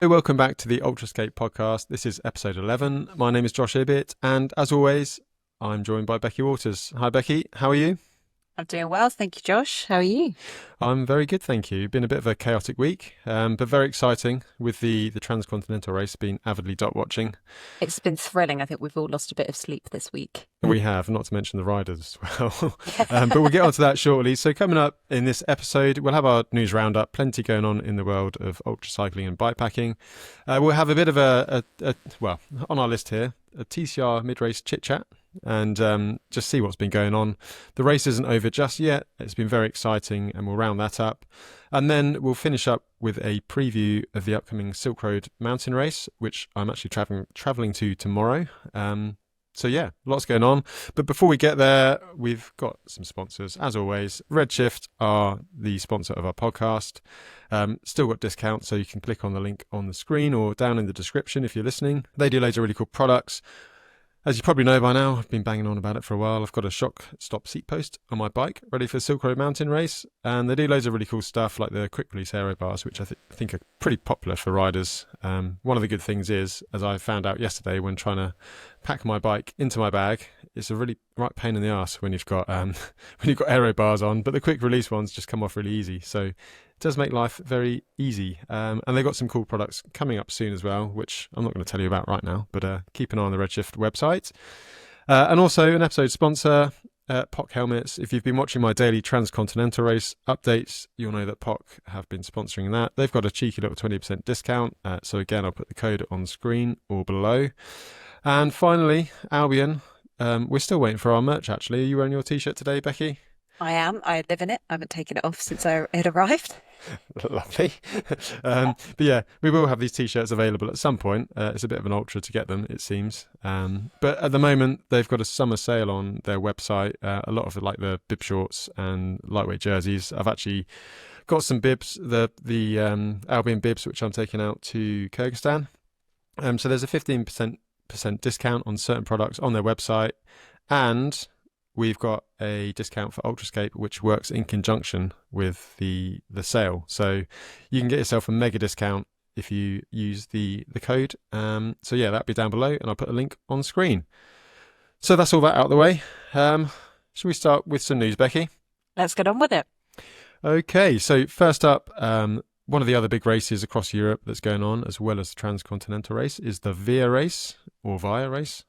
Hey, welcome back to the Ultrascape podcast. This is episode 11. My name is Josh Ibbett, and as always, I'm joined by Beccy Waters. Hi, Beccy. How are you? I'm doing well, thank you, Josh. How are you? I'm very good, thank you. Been a bit of a chaotic week, but very exciting with the Transcontinental Race. Been avidly dot watching. It's been thrilling. I think we've all lost a bit of sleep this week. We have, not to mention the riders as well. But we'll get onto that shortly. So coming up in this episode, we'll have our news roundup. Plenty going on in the world of ultracycling and bikepacking. We'll have a bit of well, on our list here, a TCR mid-race chit-chat and just see what's been going on. The race isn't over just yet. It's been very exciting, and we'll round that up. And then we'll finish up with a preview of the upcoming Silk Road mountain race, which I'm actually traveling to tomorrow. So yeah, lots going on. But before we get there, we've got some sponsors. As always, Redshift are the sponsor of our podcast. Still got discounts, so you can click on the link on the screen or down in the description if you're listening. They do loads of really cool products. As you probably know by now, I've been banging on about it for a while. I've got a shock stop seat post on my bike ready for the Silk Road mountain race, and they do loads of really cool stuff like the quick release aero bars, which I think are pretty popular for riders. One of the good things is, as I found out yesterday when trying to pack my bike into my bag, it's a really right pain in the arse when you've got when you've got aero bars on, but the quick release ones just come off really easy. So it does make life very easy. And they've got some cool products coming up soon as well, which I'm not going to tell you about right now, but keep an eye on the Redshift website. And also an episode sponsor, POC Helmets. If you've been watching my daily Transcontinental Race updates, you'll know that POC have been sponsoring that. They've got a cheeky little 20% discount. So again, I'll put the code on screen or below. And finally, Albion. We're still waiting for our merch, actually. Are you wearing your T-shirt today, Beccy? I am. I live in it. I haven't taken it off since it arrived. Lovely. But yeah, we will have these T-shirts available at some point. It's a bit of an ultra to get them, it seems. But at the moment, they've got a summer sale on their website. A lot of the bib shorts and lightweight jerseys. I've actually got some bibs, the Albion bibs, which I'm taking out to Kyrgyzstan. So there's a 15% discount on certain products on their website, and we've got a discount for Ultrascape, which works in conjunction with the sale. So you can get yourself a mega discount if you use the code. So yeah, that'll be down below, and I'll put a link on screen. So that's all that out of the way. Should we start with some news, Beccy? Let's get on with it. Okay, so first up, one of the other big races across Europe that's going on, as well as the Transcontinental Race, is the VIA race, or VIA race.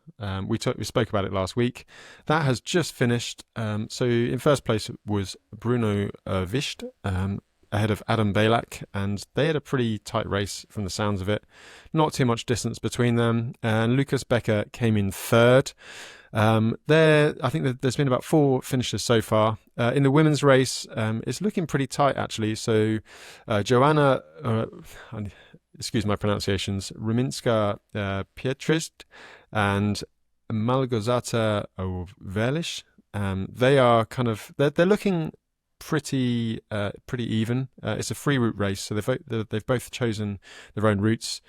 We spoke about it last week. That has just finished. So in first place was Bruno Wischt, ahead of Adam Balak, and they had a pretty tight race from the sounds of it. Not too much distance between them. And Lucas Becker came in third. I think that there's been about 4 finishers so far. In the women's race, it's looking pretty tight, actually. So Joanna, excuse my pronunciations, Ruminska Pietrist and Malgorzata Velish, they are they're looking pretty even. It's a free route race, so they've both chosen their own routes.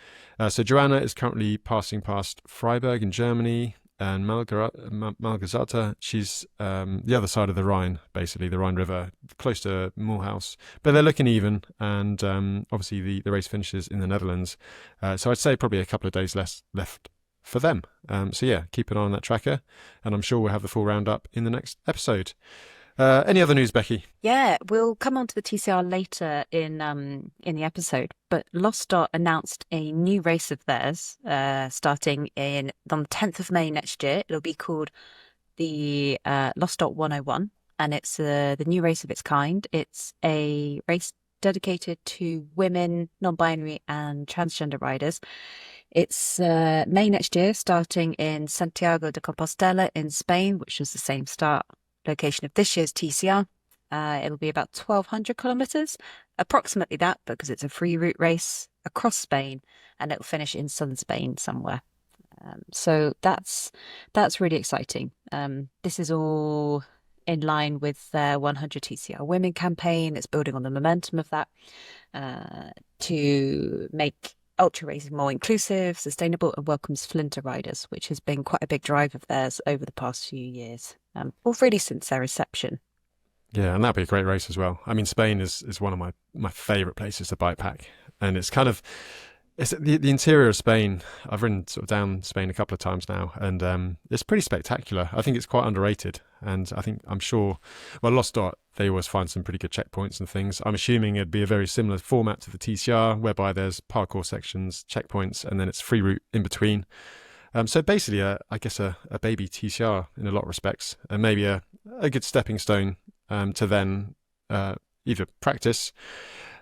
So Joanna is currently passing past Freiburg in Germany, and Malgorzata, she's the other side of the Rhine, basically the Rhine River, close to Mulhouse. But they're looking even, and obviously the race finishes in the Netherlands. So I'd say probably a couple of days left for them. So yeah, keep an eye on that tracker, and I'm sure we'll have the full roundup in the next episode. Any other news, Beccy? Yeah, we'll come on to the TCR later in the episode. But Lost announced a new race of theirs, starting on the 10th of May next year. It'll be called the Lost 101, and it's the new race of its kind. It's a race dedicated to women, non-binary, and transgender riders. It's May next year, starting in Santiago de Compostela in Spain, which was the same start location of this year's TCR. It'll be about 1,200 kilometers, approximately that, because it's a free route race across Spain, and it'll finish in southern Spain somewhere. So that's really exciting. This is all in line with their 100 TCR Women campaign. It's building on the momentum of that to make ultra racing more inclusive, sustainable, and welcomes Flinter riders, which has been quite a big drive of theirs over the past few years, or really since their reception. Yeah, and that'd be a great race as well. I mean, Spain is one of my favourite places to bike pack, and it's kind of It's the interior of Spain. I've ridden sort of down Spain a couple of times now, and it's pretty spectacular. I think it's quite underrated, and I'm sure. Well, Lost Dot, they always find some pretty good checkpoints and things. I'm assuming it'd be a very similar format to the TCR, whereby there's parkour sections, checkpoints, and then it's free route in between. So basically, I guess a baby TCR in a lot of respects, and maybe a good stepping stone to then either practice,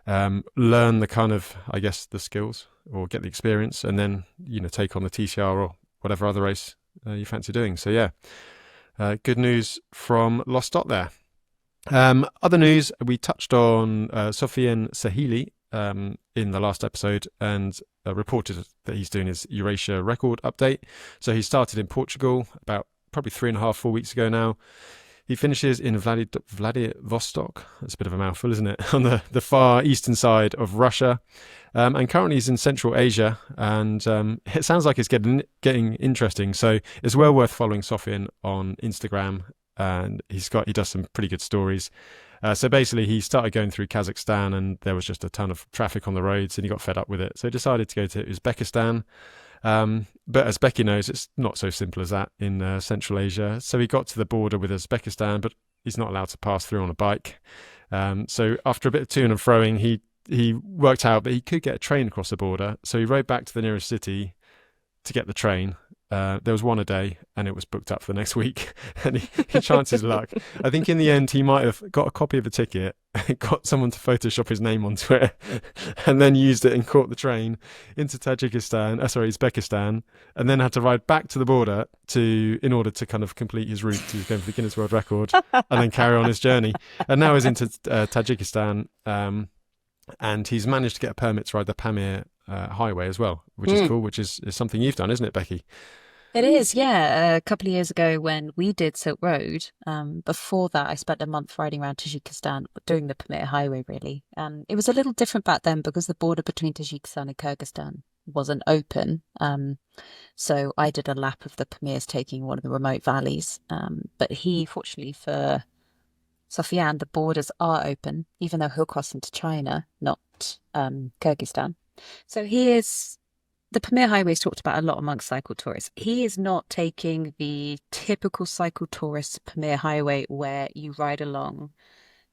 learn the kind of, I guess, the skills or get the experience, and then take on the TCR or whatever other race you fancy doing. So yeah, good news from Lost Dot there. Other news, we touched on Sofiane Sahili in the last episode, and reported that he's doing his Eurasia record update. So he started in Portugal about probably 3.5-4 weeks ago now. He finishes in Vladivostok. That's a bit of a mouthful, isn't it? On the far eastern side of Russia. And currently he's in Central Asia. And it sounds like it's getting interesting. So it's well worth following Sofiane on Instagram. And he does some pretty good stories. So basically he started going through Kazakhstan, and there was just a ton of traffic on the roads, and he got fed up with it. So he decided to go to Uzbekistan. But as Becky knows, it's not so simple as that in Central Asia. So he got to the border with Uzbekistan, but he's not allowed to pass through on a bike. So after a bit of toing and froing, he worked out that he could get a train across the border. So he rode back to the nearest city to get the train. There was one a day, and it was booked up for the next week. And he chanced his luck. I think in the end, he might have got a copy of the ticket, got someone to Photoshop his name onto it, and then used it and caught the train into Uzbekistan, and then had to ride back to the border in order to kind of complete his route to go for the Guinness World Record, and then carry on his journey. And now he's into Tajikistan, and he's managed to get a permit to ride the Pamir highway as well, which is cool, which is something you've done, isn't it, Becky? It is, yeah. A couple of years ago when we did Silk Road, before that I spent a month riding around Tajikistan doing the Pamir Highway, really. It was a little different back then because the border between Tajikistan and Kyrgyzstan wasn't open. So I did a lap of the Pamirs taking one of the remote valleys. But fortunately for Sofiane, the borders are open, even though he'll cross into China, not Kyrgyzstan. So the Pamir Highway is talked about a lot amongst cycle tourists. He is not taking the typical cycle tourist Pamir Highway where you ride along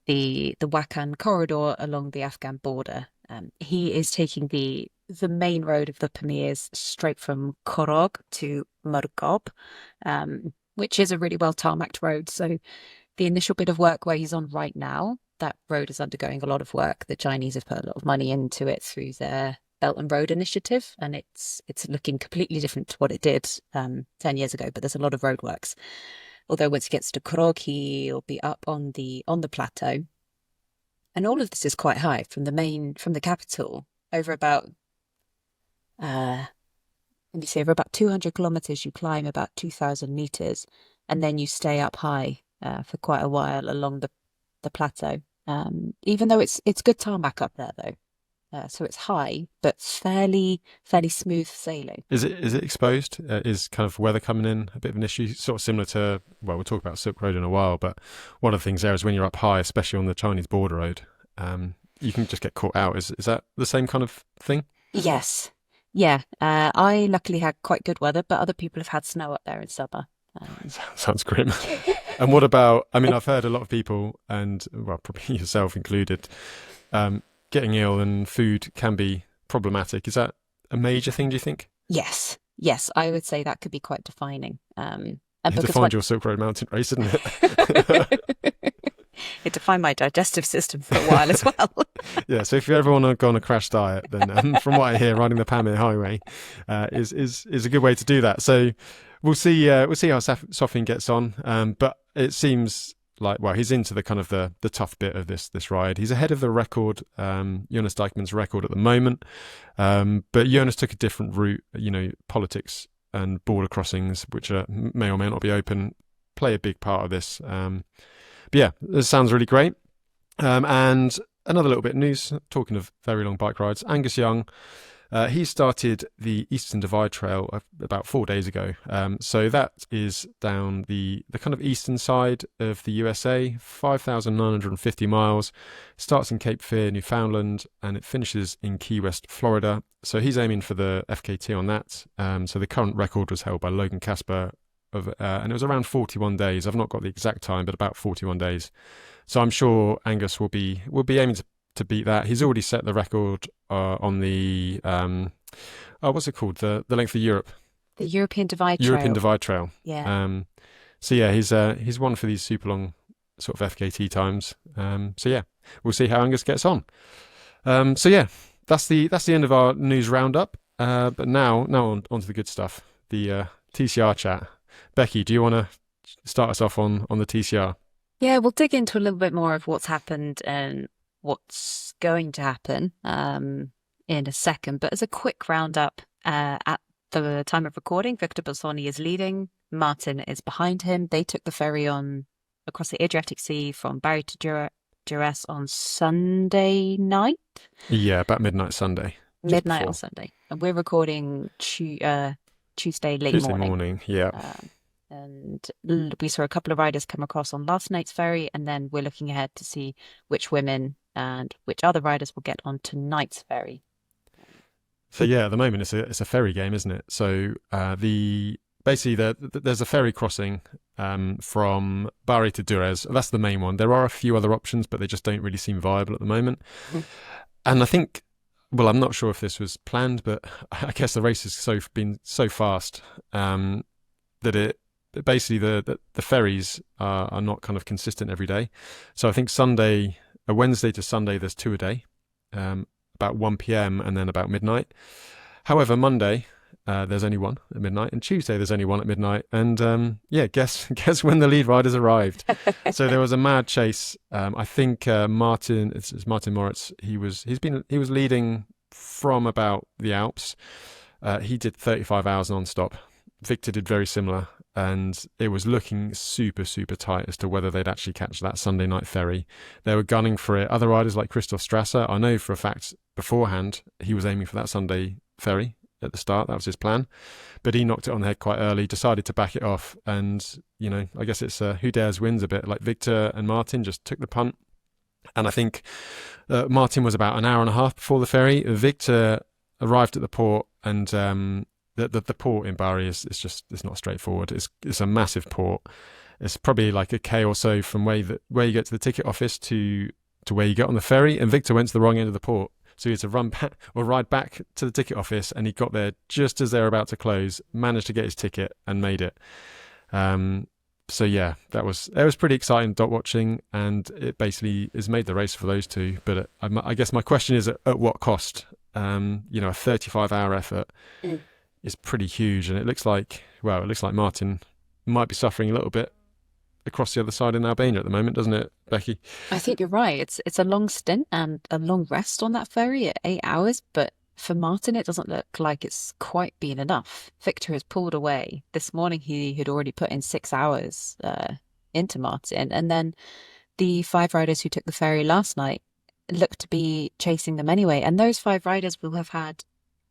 the Wakhan corridor along the Afghan border. He is taking the main road of the Pamirs straight from Korog to Murgob, which is a really well tarmacked road. So the initial bit of work where he's on right now, that road is undergoing a lot of work. The Chinese have put a lot of money into it through their Belt and Road Initiative, and it's looking completely different to what it did 10 years ago. But there's a lot of roadworks. Although once he gets to Krog, he'll be up on the plateau, and all of this is quite high from the capital over about over about 200 kilometers. You climb about 2,000 meters, and then you stay up high for quite a while along the plateau. Even though it's good tarmac up there though. So it's high, but fairly smooth sailing. Is it exposed? Is kind of weather coming in a bit of an issue? Sort of similar to, well, we'll talk about Silk Road in a while, but one of the things there is when you're up high, especially on the Chinese border road, you can just get caught out. Is that the same kind of thing? Yes. Yeah. I luckily had quite good weather, but other people have had snow up there in summer. Sounds grim. And what about, I've heard a lot of people, and well, probably yourself included, getting ill and food can be problematic. Is that a major thing, do you think? Yes, I would say that could be quite defining. And it defined your Silk Road mountain race, didn't it? It defined my digestive system for a while as well. Yeah, so if you ever want to go on a crash diet, then from what I hear, riding the Pamir Highway is a good way to do that. So we'll see how Sofiane gets on, but it seems like, well, he's into the kind of the tough bit of this ride. He's ahead of the record, Jonas Dijkman's record at the moment, but Jonas took a different route. Politics and border crossings, which may or may not be open, play a big part of this. But yeah, this sounds really great. And another little bit of news, talking of very long bike rides, Angus Young He started the Eastern Divide Trail about 4 days ago. So that is down the kind of eastern side of the USA, 5,950 miles. Starts in Cape Fear, Newfoundland, and it finishes in Key West, Florida. So he's aiming for the FKT on that. So the current record was held by Logan Casper, and it was around 41 days. I've not got the exact time, but about 41 days. So I'm sure Angus will be aiming to beat that. He's already set the record on the what's it called? The length of Europe. The European Divide Trail. European Divide Trail. Yeah. So yeah, he's one for these super long sort of FKT times. So yeah, we'll see how Angus gets on. So yeah, that's the end of our news roundup. But now on to the good stuff. The TCR chat. Beccy, do you want to start us off on the TCR? Yeah, we'll dig into a little bit more of what's happened and what's going to happen in a second. But as a quick roundup, at the time of recording, Victor Bassoni is leading. Martin is behind him. They took the ferry on across the Adriatic Sea from Bari to Durrës on Sunday night. Yeah, about midnight Sunday. Midnight on Sunday. And we're recording Tuesday late morning. Yeah. And we saw a couple of riders come across on last night's ferry, and then we're looking ahead to see which women and which other riders will get on tonight's ferry. So yeah, at the moment it's a ferry game, isn't it? So there's a ferry crossing from Bari to Durrës. That's the main one. There are a few other options, but they just don't really seem viable at the moment. Mm-hmm. And I think, well, I'm not sure if this was planned, but I guess the race has been so fast that it basically the ferries are not kind of consistent every day. So I think Wednesday to Sunday, there's 2 a day, about 1 p.m. and then about midnight. However, Monday there's only one at midnight, and Tuesday there's only one at midnight. And guess when the lead riders arrived. So there was a mad chase. I think Martin Moritz. He was leading from about the Alps. He did 35 hours non-stop. Victor did very similar, and it was looking super, super tight as to whether they'd actually catch that Sunday night ferry. They were gunning for it. Other riders like Christoph Strasser, I know for a fact beforehand he was aiming for that Sunday ferry at the start. That was his plan, but he knocked it on the head quite early, decided to back it off, and I guess it's who dares wins a bit. Like Victor and Martin just took the punt, and I think Martin was about an hour and a half before the ferry. Victor arrived at the port, and the port in Bari is not straightforward. It's a massive port. It's probably like a K or so from where you get to the ticket office to where you get on the ferry. And Victor went to the wrong end of the port, so he had to run back or ride back to the ticket office. And he got there just as they were about to close. Managed to get his ticket and made it. So yeah, it was pretty exciting dot watching, and it basically has made the race for those two. But I guess my question is at what cost? A 35-hour effort. Is pretty huge, and it looks like Martin might be suffering a little bit across the other side in Albania at the moment, doesn't it, Beccy? I think you're right. It's a long stint and a long rest on that ferry at 8 hours, but for Martin, it doesn't look like it's quite been enough. Victor has pulled away. This morning, he had already put in 6 hours into Martin, and then the 5 riders who took the ferry last night looked to be chasing them anyway, and those 5 riders will have had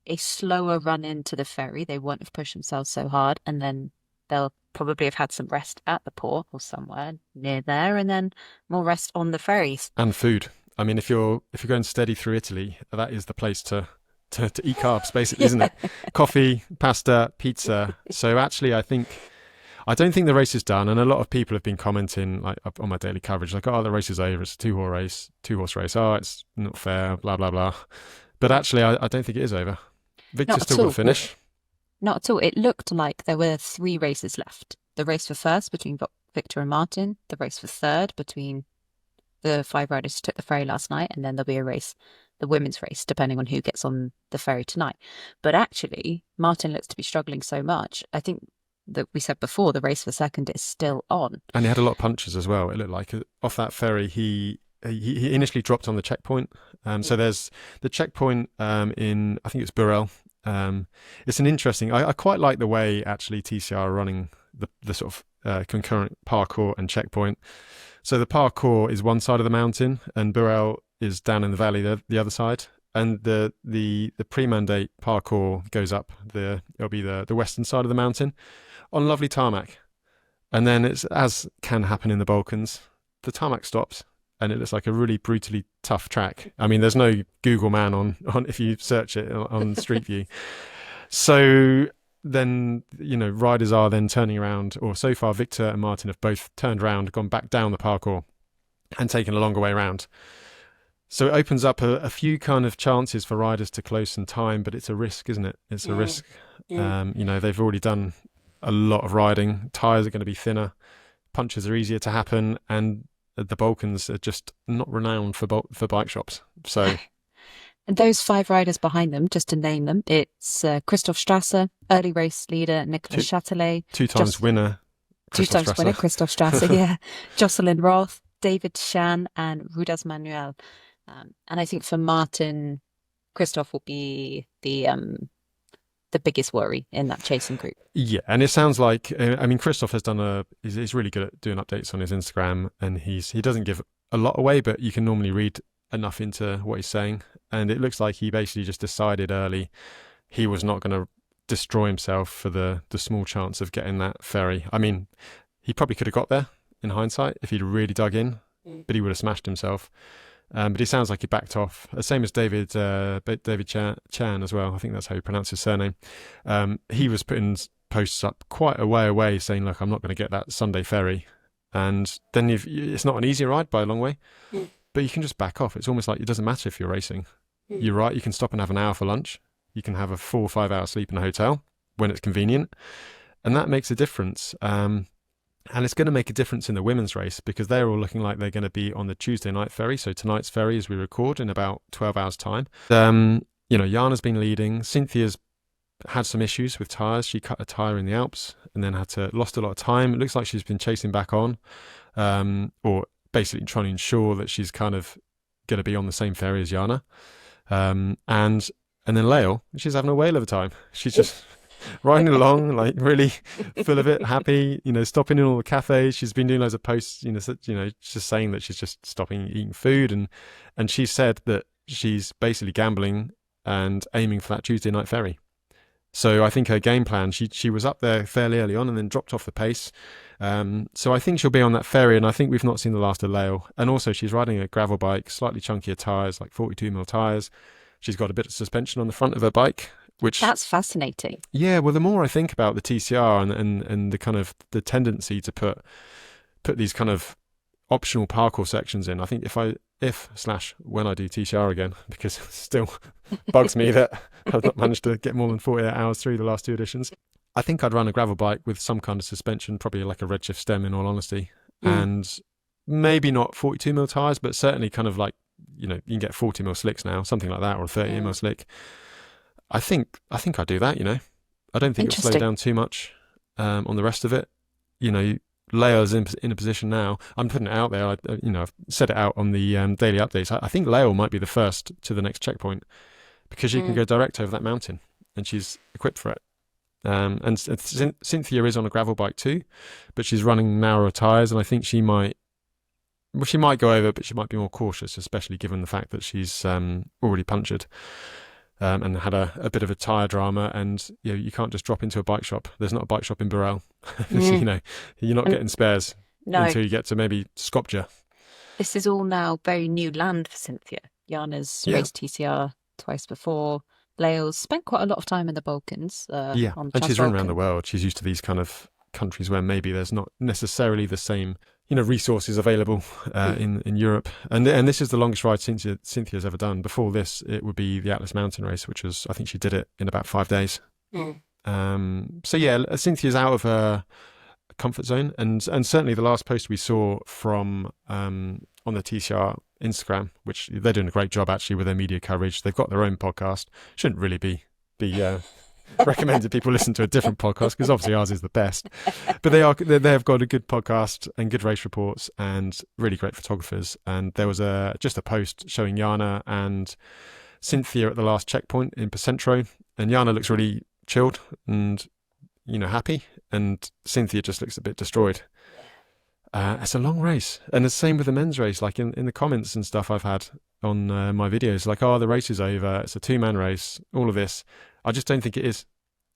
a slower run into the ferry. They won't have pushed themselves so hard, and then they'll probably have had some rest at the port or somewhere near there, and then more rest on the ferries. And food. I mean, if you're going steady through Italy, that is the place to eat carbs, basically, isn't it? Coffee, pasta, pizza. So actually, I don't think the race is done, and a lot of people have been commenting like on my daily coverage, like, "Oh, the race is over. It's a two-horse race. Oh, it's not fair. Blah blah blah." But actually, I don't think it is over. Victor's still got to finish. Not at all. It looked like there were 3 races left. The race for first between Victor and Martin, the race for third between the 5 riders who took the ferry last night, and then there'll be a race, the women's race, depending on who gets on the ferry tonight. But actually, Martin looks to be struggling so much. I think that we said before, the race for second is still on. And he had a lot of punches as well. It looked like off that ferry, he initially dropped on the checkpoint. So there's the checkpoint in, I think it's Burrell. It's an interesting, I quite like the way actually TCR are running the sort of concurrent parkour and checkpoint. So the parkour is one side of the mountain and Burrell is down in the valley, the other side. and the pre-mandate parkour goes up it'll be the western side of the mountain on lovely tarmac, and then it's, as can happen in the Balkans, the tarmac stops and it looks like a really brutally tough track. I mean, there's no Google Man on if you search it on Street View. So then, riders are then turning around, or so far Victor and Martin have both turned around, gone back down the parkour and taken a longer way around. So it opens up a few kind of chances for riders to close some time, but it's a risk, isn't it? It's a risk. They've already done a lot of riding. Tyres are going to be thinner. Punches are easier to happen. And the Balkans are just not renowned for bike shops. So, and those 5 riders behind them, just to name them, it's Christoph Strasser, early race leader Nicolas Chatelet, 2 times winner, Christoph Strasser, yeah, Jocelyn Roth, David Shan, and Rudas Manuel. And I think for Martin, Christoph will be the biggest worry in that chasing group. Yeah, and it sounds like, Christoph has he's really good at doing updates on his Instagram, and he doesn't give a lot away, but you can normally read enough into what he's saying. And it looks like he basically just decided early he was not going to destroy himself for the small chance of getting that ferry. I mean, he probably could have got there in hindsight if he'd really dug in, but he would have smashed himself. But he sounds like he backed off. Same as David Chan as well. I think that's how you pronounce his surname. He was putting posts up quite a way away saying, look, I'm not going to get that Sunday ferry. And then it's not an easy ride by a long way, but you can just back off. It's almost like it doesn't matter if you're racing. You're right. You can stop and have an hour for lunch. You can have a 4 or 5 hour sleep in a hotel when it's convenient. And that makes a difference. And it's going to make a difference in the women's race because they're all looking like they're going to be on the Tuesday night ferry. So tonight's ferry, as we record, in about 12 hours' time. Jana's been leading. Cynthia's had some issues with tyres. She cut a tyre in the Alps and then lost a lot of time. It looks like she's been chasing back on, or basically trying to ensure that she's kind of going to be on the same ferry as Jana. And then Lael, she's having a whale of a time. She's just riding along, like really full of it, happy, stopping in all the cafes. She's been doing loads of posts, just saying that she's just stopping eating food. And she said that she's basically gambling and aiming for that Tuesday night ferry. So I think her game plan, she was up there fairly early on and then dropped off the pace. So I think she'll be on that ferry, and I think we've not seen the last of Lael. And also she's riding a gravel bike, slightly chunkier tyres, like 42mm tyres. She's got a bit of suspension on the front of her bike, that's fascinating. Yeah, well, the more I think about the TCR and the kind of the tendency to put these kind of optional parkour sections in, I think when I do TCR again, because it still bugs me that I've not managed to get more than 48 hours through the last 2 editions, I think I'd run a gravel bike with some kind of suspension, probably like a redshift stem in all honesty, and maybe not 42mm tyres, but certainly kind of like, you can get 40mm slicks now, something like that, or a 30mm slick. I think I'd do that, I don't think it'll slow down too much on the rest of it. Lael's in a position now. I'm putting it out there. I've said it out on the daily updates. I think Lael might be the first to the next checkpoint because she can go direct over that mountain and she's equipped for it. And Cynthia is on a gravel bike too, but she's running narrower tyres, and I think she might go over, but she might be more cautious, especially given the fact that she's already punctured. And had a bit of a tyre drama, and you can't just drop into a bike shop. There's not a bike shop in Burrell. You're not getting spares until you get to maybe Skopje. This is all now very new land for Cynthia. Jana's raced TCR twice before. Lael's spent quite a lot of time in the Balkans. And she's run around the world. She's used to these kind of countries where maybe there's not necessarily the same resources available in Europe. And this is the longest ride Cynthia's ever done. Before this, it would be the Atlas Mountain Race, which was, I think she did it in about 5 days. Cynthia's out of her comfort zone. And certainly the last post we saw from on the TCR Instagram, which they're doing a great job actually with their media coverage. They've got their own podcast. Shouldn't really be recommended people listen to a different podcast because obviously ours is the best, but they have got a good podcast and good race reports and really great photographers. And there was just a post showing Jana and Cynthia at the last checkpoint in Pacentro, and Jana looks really chilled and happy, and Cynthia just looks a bit destroyed. It's a long race, and the same with the men's race. Like in the comments and stuff I've had on my videos, like, oh, the race is over. It's a 2-man race. All of this. I just don't think it is.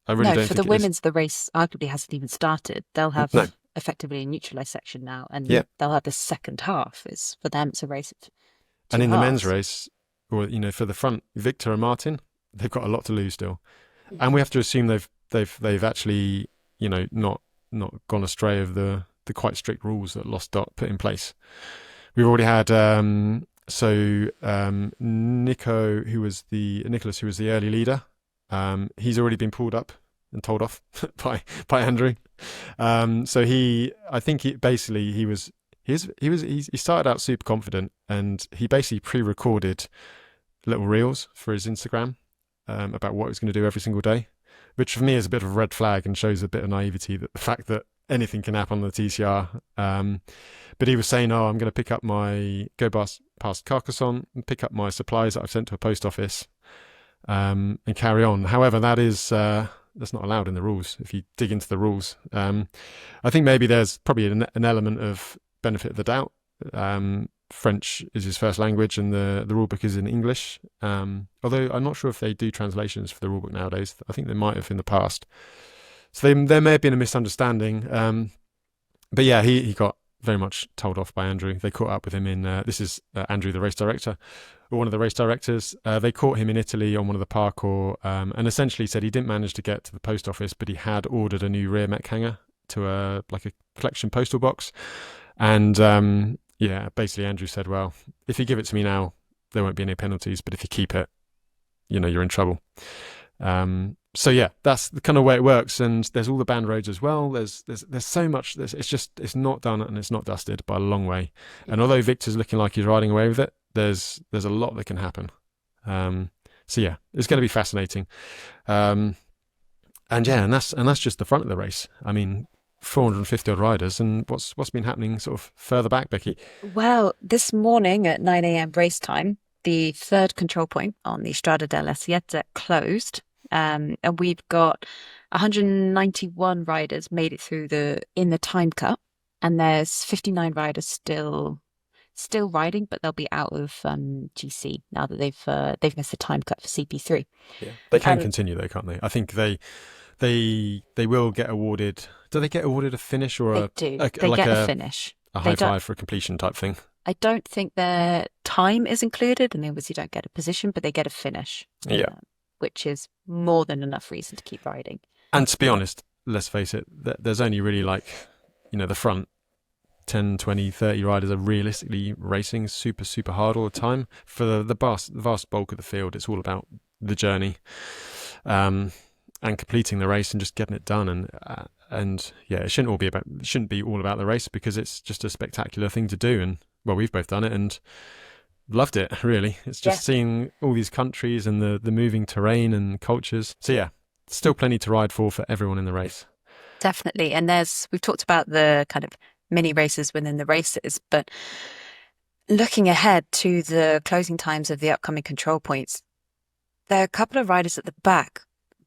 I really No, don't for think the it is. women's, the race arguably hasn't even started. They'll have No. effectively a neutralised section now, and Yeah. they'll have the second half. For them, it's a race of And two in the men's halves. race, or for the front, Victor and Martin, they've got a lot to lose still, and we have to assume they've actually not gone astray of the quite strict rules that Lost Dot put in place. We've already had Nicholas, who was the early leader. He's already been pulled up and told off by Andrew. So he started out super confident, and he basically pre-recorded little reels for his Instagram about what he was going to do every single day, which for me is a bit of a red flag and shows a bit of naivety, that the fact that anything can happen on the TCR. But he was saying, oh, I'm going to go past Carcassonne and pick up my supplies that I've sent to a post office, and carry on. However, that's not allowed in the rules. If you dig into the rules, I think maybe there's probably an element of benefit of the doubt. French is his first language, and the rulebook is in English. Although I'm not sure if they do translations for the rulebook nowadays. I think they might have in the past. So there may have been a misunderstanding. But yeah, he got very much told off by Andrew. They caught up with him in, this is Andrew, the race director, or one of the race directors. They caught him in Italy on one of the parkour, and essentially said he didn't manage to get to the post office, but he had ordered a new rear mech hanger to a collection postal box. And basically Andrew said, well, if you give it to me now, there won't be any penalties, but if you keep it, you're in trouble. So yeah, that's the kind of way it works. And there's all the banned roads as well. There's so much. It's not done and it's not dusted by a long way. And although Victor's looking like he's riding away with it, there's a lot that can happen. So yeah, it's going to be fascinating. And that's just the front of the race. I mean, 450 odd riders, and what's been happening sort of further back, Beccy? Well, this morning at 9 a.m. race time, the third control point on the Strada della Sieta closed, and we've got 191 riders made it through in the time cut, and there's 59 riders still riding, but they'll be out of GC now that they've missed the time cut for CP3. Yeah, they can continue though, can't they? I think they will get awarded. Do they get awarded a finish or they get a finish, a high five for completion type thing? I don't think their time is included, and they obviously don't get a position, but they get a finish. Yeah, which is more than enough reason to keep riding. And to be honest, let's face it, there's only really the front 10, 20, 30 riders are realistically racing super, super hard all the time. For the vast bulk of the field, it's all about the journey. And completing the race and just getting it done, and yeah, it shouldn't be all about the race, because it's just a spectacular thing to do. And well, we've both done it and loved it. Really, it's just seeing all these countries and the moving terrain and cultures. So yeah, still plenty to ride for everyone in the race. Definitely, and we've talked about the kind of mini races within the races, but looking ahead to the closing times of the upcoming control points, there are a couple of riders at the back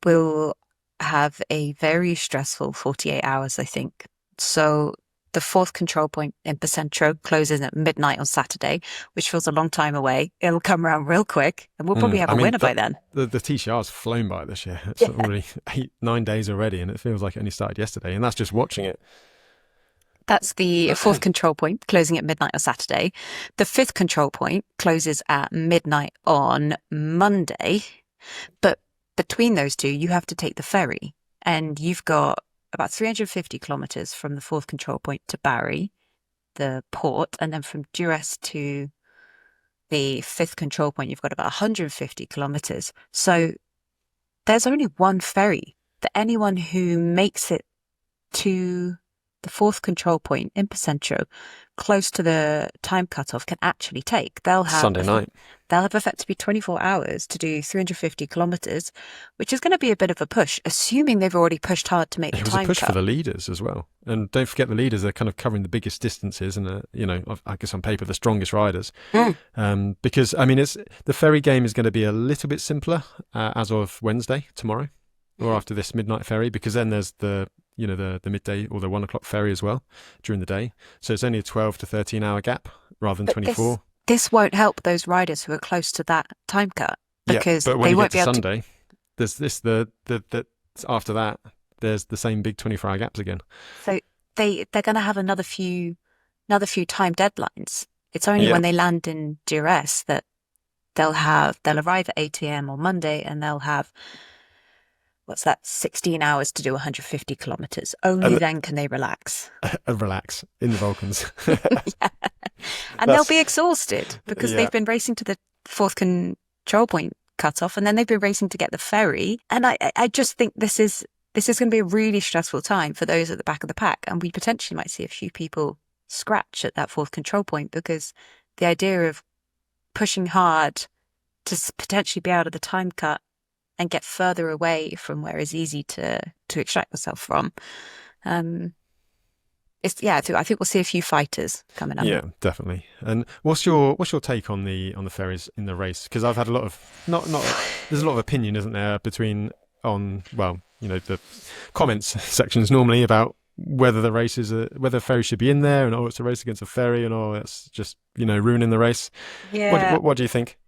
will have a very stressful 48 hours, I think. So the fourth control point in Picentro closes at midnight on Saturday, which feels a long time away. It'll come around real quick, and we'll probably have a winner by then. The TCR's flown by this year. It's already 8-9 days already, and it feels like it only started yesterday, and that's just watching it. That's the fourth control point, closing at midnight on Saturday. The fifth control point closes at midnight on Monday, but between those two, you have to take the ferry, and you've got about 350 kilometres from the fourth control point to Bari, the port, and then from Durres to the fifth control point, you've got about 150 kilometres. So there's only one ferry that anyone who makes it to the fourth control point in Picentro, close to the time cutoff, can actually take. They'll have Sunday night. They'll have effectively 24 hours to do 350 kilometres, which is going to be a bit of a push, assuming they've already pushed hard to make the time cut. It was a push for the leaders as well. And don't forget, the leaders are kind of covering the biggest distances and, I guess on paper, the strongest riders. Because, I mean, the ferry game is going to be a little bit simpler as of Wednesday, tomorrow, or after this midnight ferry, because then there's the the midday or the 1 o'clock ferry as well during the day. So it's only a 12 to 13 hour gap rather than But 24. this won't help those riders who are close to that time cut Yeah, because but when they you won't get be to able to. Sunday, there's the after that, there's the same big 24-hour gaps again. So they're going to have another few time deadlines. It's only Yeah. when they land in duress that they'll arrive at 8 a.m. on Monday and they'll have, what's that, 16 hours to do 150 kilometers. Only And then can they relax. relax in the Balkans. Yeah. And they'll be exhausted because Yeah. they've been racing to the fourth control point cutoff and then they've been racing to get the ferry. And I just think this is going to be a really stressful time for those at the back of the pack. And we potentially might see a few people scratch at that fourth control point because the idea of pushing hard to potentially be out of the time cut and get further away from where it's easy to extract yourself from. I think we'll see a few fighters coming up. Yeah, definitely. And what's your take on the ferries in the race? Because I've had a lot of there's a lot of opinion, isn't there, the comments sections normally about whether the race whether ferry should be in there, and it's a race against a ferry, and it's just ruining the race. Yeah. What do you think?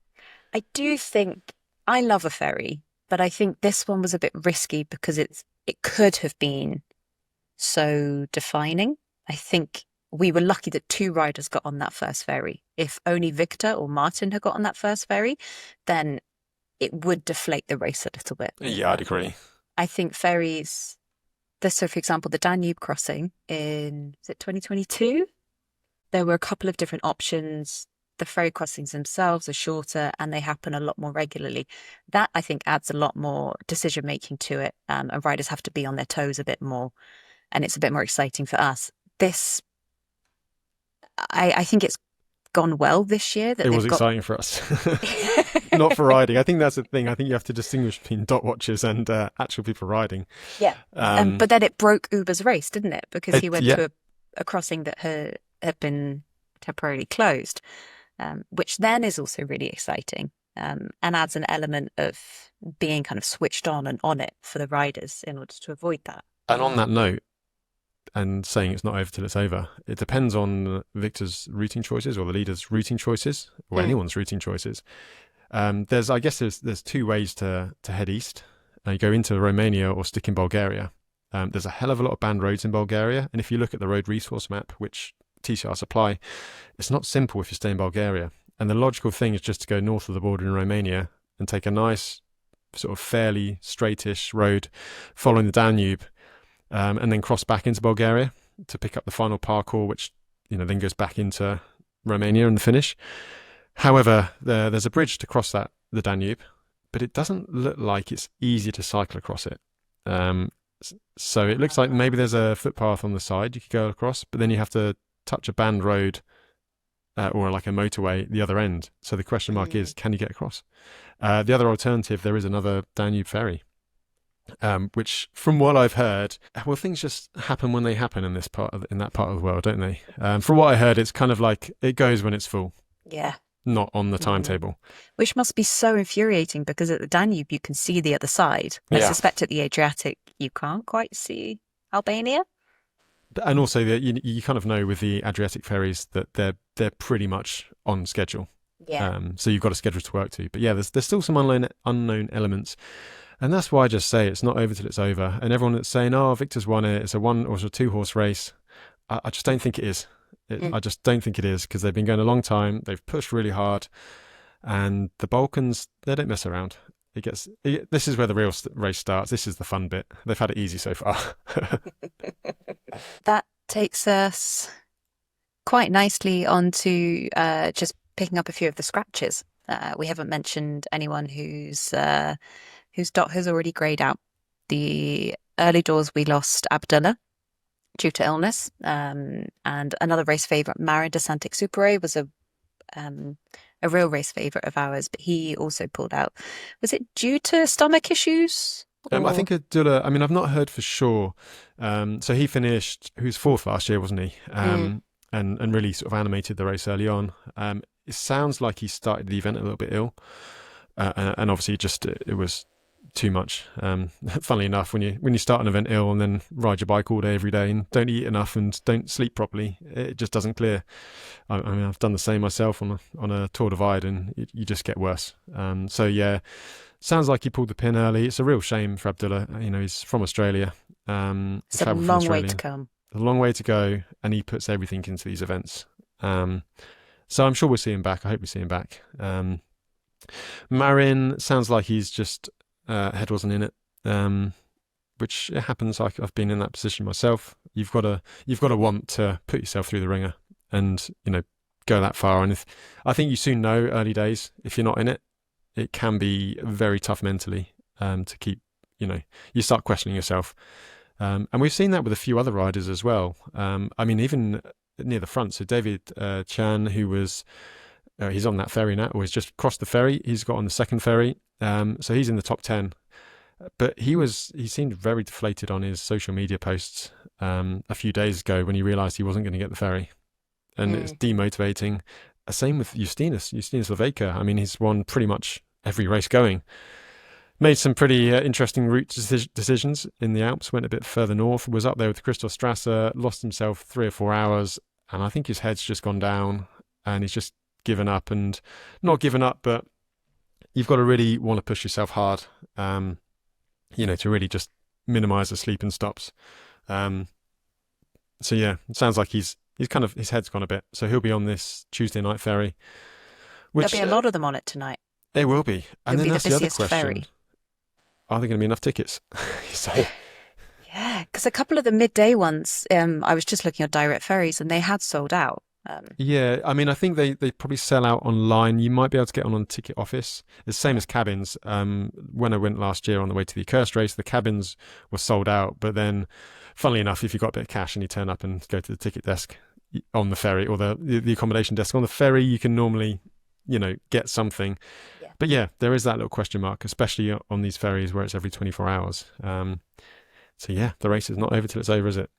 I do think I love a ferry, but I think this one was a bit risky because it could have been so defining. I think we were lucky that 2 riders got on that first ferry. If only Victor or Martin had got on that first ferry, then it would deflate the race a little bit. Yeah, I'd agree. I think ferries, so for example, the Danube crossing in, is it 2022? There were a couple of different options. The ferry crossings themselves are shorter and they happen a lot more regularly. That, I think, adds a lot more decision making to it, and riders have to be on their toes a bit more, and it's a bit more exciting for us. This, I think it's gone well this year. That it was exciting for us, not for riding. I think that's the thing. I think you have to distinguish between dot watchers and actual people riding. Yeah, but then it broke Uber's race, didn't it? Because he went to a crossing that had been temporarily closed, which then is also really exciting and adds an element of being kind of switched on and on it for the riders in order to avoid that. And on that note, and saying it's not over till it's over, it depends on Victor's routing choices or the leader's routing choices or anyone's routing choices. There's 2 ways to head east. You go into Romania or stick in Bulgaria. There's a hell of a lot of banned roads in Bulgaria, and if you look at the road resource map, which TCR supply, it's not simple if you stay in Bulgaria. And the logical thing is just to go north of the border in Romania and take a nice sort of fairly straightish road following the Danube, and then cross back into Bulgaria to pick up the final parkour, which then goes back into Romania and the finish. However, there's a bridge to cross the Danube, but it doesn't look like it's easy to cycle across it. So it looks like maybe there's a footpath on the side you could go across, but then you have to touch a banned road or like a motorway the other end. So the question mark is, can you get across? The other alternative, there is another Danube ferry. Which, from what I've heard, things just happen when they happen in that part of the world, don't they? From what I heard, it's kind of like it goes when it's full. Yeah. Not on the timetable. Which must be so infuriating because at the Danube you can see the other side. I suspect at the Adriatic you can't quite see Albania. And also, you kind of know with the Adriatic ferries that they're pretty much on schedule. Yeah. So you've got a schedule to work to. But yeah, there's still some unknown elements. And that's why I just say it's not over till it's over. And everyone that's saying, Victor's won it, it's a 1 or a 2-horse race, I just don't think it is. I just don't think it is, because they've been going a long time, they've pushed really hard, and the Balkans, they don't mess around. This is where the real race starts. This is the fun bit. They've had it easy so far. That takes us quite nicely onto just picking up a few of the scratches. We haven't mentioned anyone whose dot has already greyed out. The early doors, we lost Abdullah due to illness, and another race favourite, Marin de Saint-Exupéry, was a real race favourite of ours, but he also pulled out. Was it due to stomach issues? I think Abdullah, I've not heard for sure. So he finished, he was 4th last year, wasn't he? And really sort of animated the race early on. It sounds like he started the event a little bit ill. And obviously it was too much. Funnily enough, when you start an event ill and then ride your bike all day every day and don't eat enough and don't sleep properly, it just doesn't clear. I mean, I've done the same myself on a Tour Divide, and you just get worse. So yeah, sounds like he pulled the pin early. It's a real shame for Abdullah. He's from Australia. It's a long way to come. A long way to go, and he puts everything into these events. So I'm sure we'll see him back. I hope we see him back. Marin sounds like he's just head wasn't in it, which it happens. I've been in that position myself. You've got to want to put yourself through the ringer and go that far. And I think you soon know early days, if you're not in it, it can be very tough mentally to keep. You start questioning yourself, and we've seen that with a few other riders as well. I mean, even near the front. So David Chan, who was he's on that ferry now, or he's just crossed the ferry. He's got on the second ferry, so he's in the top 10. But he seemed very deflated on his social media posts a few days ago when he realised he wasn't going to get the ferry, and it's demotivating. Same with Justinas Levejka. I mean, he's won pretty much every race going. Made some pretty interesting route decisions in the Alps, went a bit further north, was up there with Christoph Strasser, lost himself 3 or 4 hours, and I think his head's just gone down, and he's just given up. And not given up, but you've got to really want to push yourself hard, to really just minimise the sleep and stops. So yeah, it sounds like he's kind of, his head's gone a bit. So he'll be on this Tuesday night ferry. There'll be a lot of them on it tonight. There will be. And then that's the other question. Ferry. Are there going to be enough tickets? So, yeah, because a couple of the midday ones, I was just looking at direct ferries and they had sold out. Yeah, I mean, I think they probably sell out online. You might be able to get on the ticket office. It's the same as cabins. When I went last year on the way to the Accursed race, the cabins were sold out. But then, funnily enough, if you've got a bit of cash and you turn up and go to the ticket desk on the ferry, or the accommodation desk on the ferry, you can normally, get something. Yeah. But yeah, there is that little question mark, especially on these ferries where it's every 24 hours. So yeah, the race is not over till it's over, is it?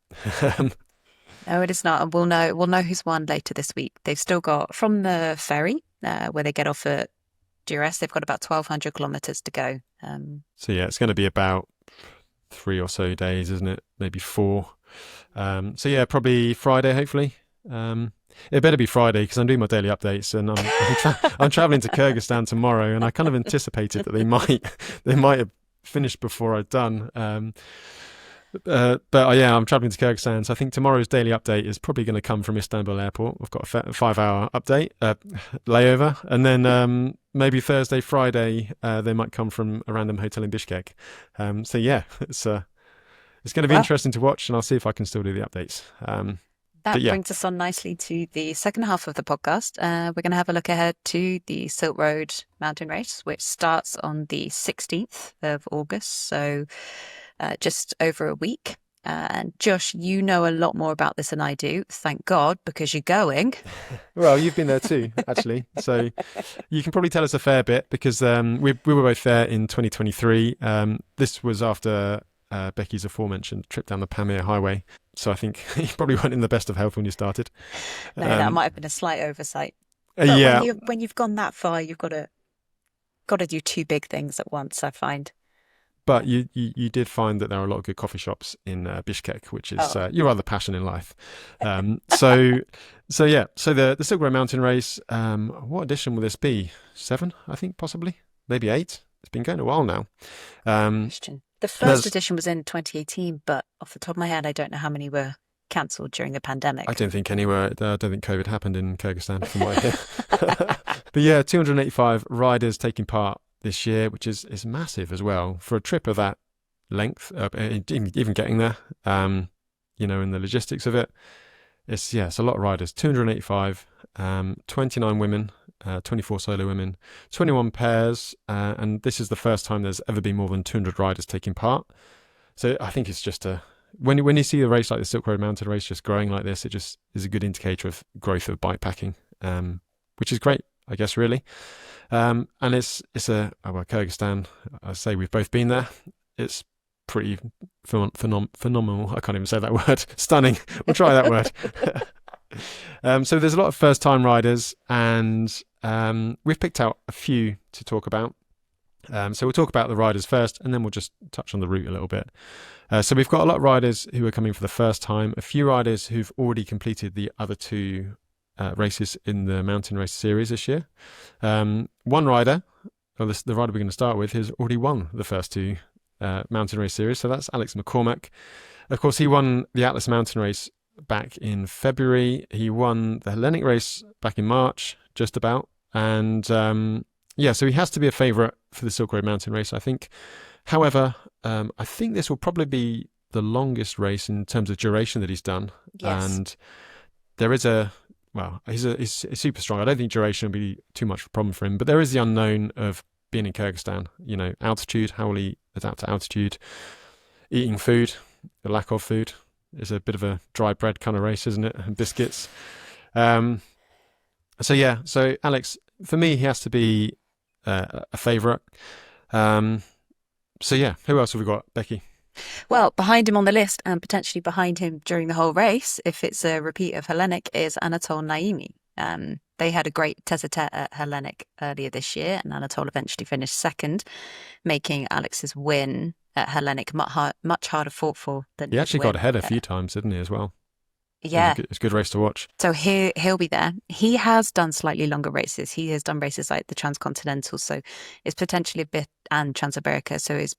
No, it is not. And we'll know who's won later this week. They've still got, from the ferry, where they get off at Duress, they've got about 1,200 kilometres to go. So yeah, it's going to be about 3 or so days, isn't it? Maybe 4. So yeah, probably Friday, hopefully. It better be Friday because I'm doing my daily updates, and I'm traveling to Kyrgyzstan tomorrow, and I kind of anticipated that they might have finished before I'd done. But yeah, I'm traveling to Kyrgyzstan, so I think tomorrow's daily update is probably going to come from Istanbul airport. I've got a 5-hour update layover, and then maybe Thursday, Friday, they might come from a random hotel in Bishkek. So yeah, it's going to be interesting to watch, and I'll see if I can still do the updates. That brings us on nicely to the second half of the podcast. We're going to have a look ahead to the Silk Road Mountain Race, which starts on the 16th of August, so just over a week. And Josh, you know a lot more about this than I do. Thank God, because you're going. Well, you've been there too, actually. So you can probably tell us a fair bit, because we were both there in 2023. This was after Becky's aforementioned trip down the Pamir Highway. So I think you probably weren't in the best of health when you started. No, that might have been a slight oversight. But yeah. When you've gone that far, you've got to do 2 big things at once, I find. But you did find that there are a lot of good coffee shops in Bishkek, which is your other passion in life. So the Silk Road Mountain Race, what edition will this be? 7, I think, possibly, maybe 8. It's been going a while now. Question. The first edition was in 2018, but off the top of my head, I don't know how many were cancelled during the pandemic. I don't think anywhere. I don't think COVID happened in Kyrgyzstan, from what I hear. But yeah, 285 riders taking part this year, which is massive as well for a trip of that length. Even getting there, and the logistics of it, it's a lot of riders. 285, 29 women. 24 solo women, 21 pairs, and this is the first time there's ever been more than 200 riders taking part. So I think it's just when you see a race like the Silk Road Mountain Race just growing like this, it just is a good indicator of growth of bikepacking, which is great, I guess, really. And it's Kyrgyzstan. I say we've both been there. It's pretty phenomenal. I can't even say that word. Stunning. We'll try that word. So there's a lot of first-time riders, and we've picked out a few to talk about. So we'll talk about the riders first, and then we'll just touch on the route a little bit. So we've got a lot of riders who are coming for the first time, a few riders who've already completed the other two races in the mountain race series this year. One rider, or the rider we're going to start with, has already won the first two mountain race series. So that's Alex McCormack. Of course, he won the Atlas Mountain Race back in February. He won the Hellenic Race back in March, just about. And so he has to be a favourite for the Silk Road Mountain Race, I think. However, I think this will probably be the longest race in terms of duration that he's done. Yes. And there is he's super strong. I don't think duration will be too much of a problem for him, but there is the unknown of being in Kyrgyzstan. You know, altitude, how will he adapt to altitude? Eating food, the lack of food is a bit of a dry bread kind of race, isn't it? And biscuits. So Alex, for me, he has to be a favourite. Who else have we got, Becky? Well, behind him on the list, and potentially behind him during the whole race, if it's a repeat of Hellenic, is Anatol Naimi. They had a great tete-a-tete at Hellenic earlier this year, and Anatol eventually finished second, making Alex's win at Hellenic much harder fought for than he actually got ahead a few times, didn't he, as well? Yeah. It's a good race to watch. So he'll be there. He has done slightly longer races. He has done races like the Transcontinental, so it's potentially a bit, and Transamerica, so it's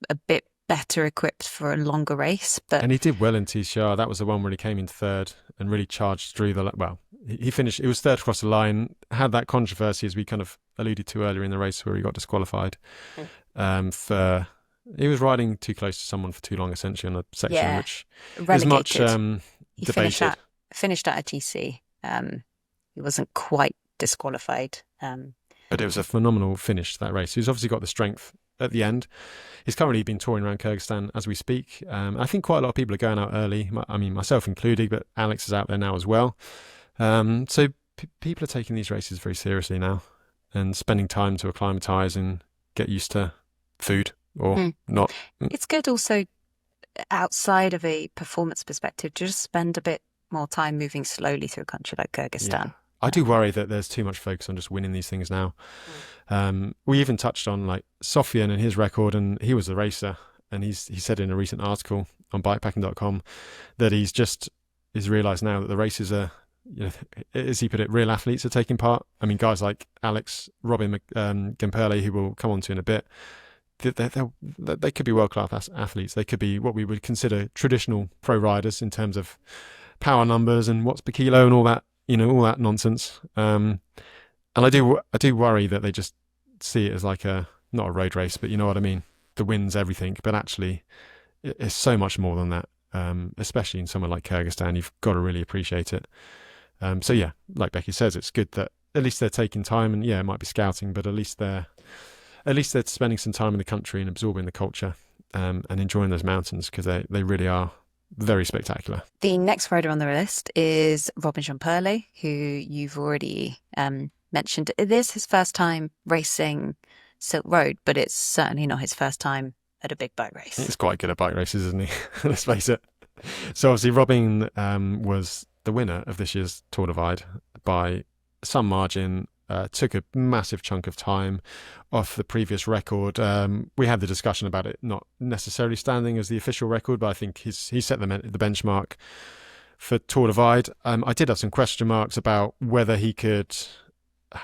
a bit better equipped for a longer race. And he did well in TCR. That was the one where he came in third and really charged through he finished, it was third across the line, had that controversy, as we kind of alluded to earlier in the race, where he got disqualified. He was riding too close to someone for too long, essentially, on a section, which is much debated. Finished at a TC. He wasn't quite disqualified. But it was a phenomenal finish to that race. He's obviously got the strength at the end. He's currently been touring around Kyrgyzstan as we speak. I think quite a lot of people are going out early. I mean, myself included, but Alex is out there now as well. So people are taking these races very seriously now and spending time to acclimatise and get used to food or not. It's good also, outside of a performance perspective, to just spend a bit more time moving slowly through a country like Kyrgyzstan. Yeah. I do worry that there's too much focus on just winning these things now. We even touched on like Sofian and his record, and he was a racer, and he said in a recent article on bikepacking.com that he's realised now that the races are, as he put it, real athletes are taking part. I mean, guys like Alex, Robin Gemperle, who we'll come on to in a bit, they could be world-class athletes. They could be what we would consider traditional pro riders in terms of power numbers and watts per kilo and all that, all that nonsense. And I do worry that they just see it as like not a road race, but you know what I mean? The win's everything, but actually it's so much more than that. Especially in somewhere like Kyrgyzstan, you've got to really appreciate it. Like Becky says, it's good that at least they're taking time, and it might be scouting, but at least they're spending some time in the country and absorbing the culture, and enjoying those mountains, because they really are very spectacular. The next rider on the list is Robin Gemperle, who you've already mentioned. It is his first time racing Silk Road, but it's certainly not his first time at a big bike race. He's quite good at bike races, isn't he? Let's face it. So obviously Robin was the winner of this year's Tour Divide by some margin. Took a massive chunk of time off the previous record. We had the discussion about it not necessarily standing as the official record, but I think he set the benchmark for Tour Divide. I did have some question marks about whether he could.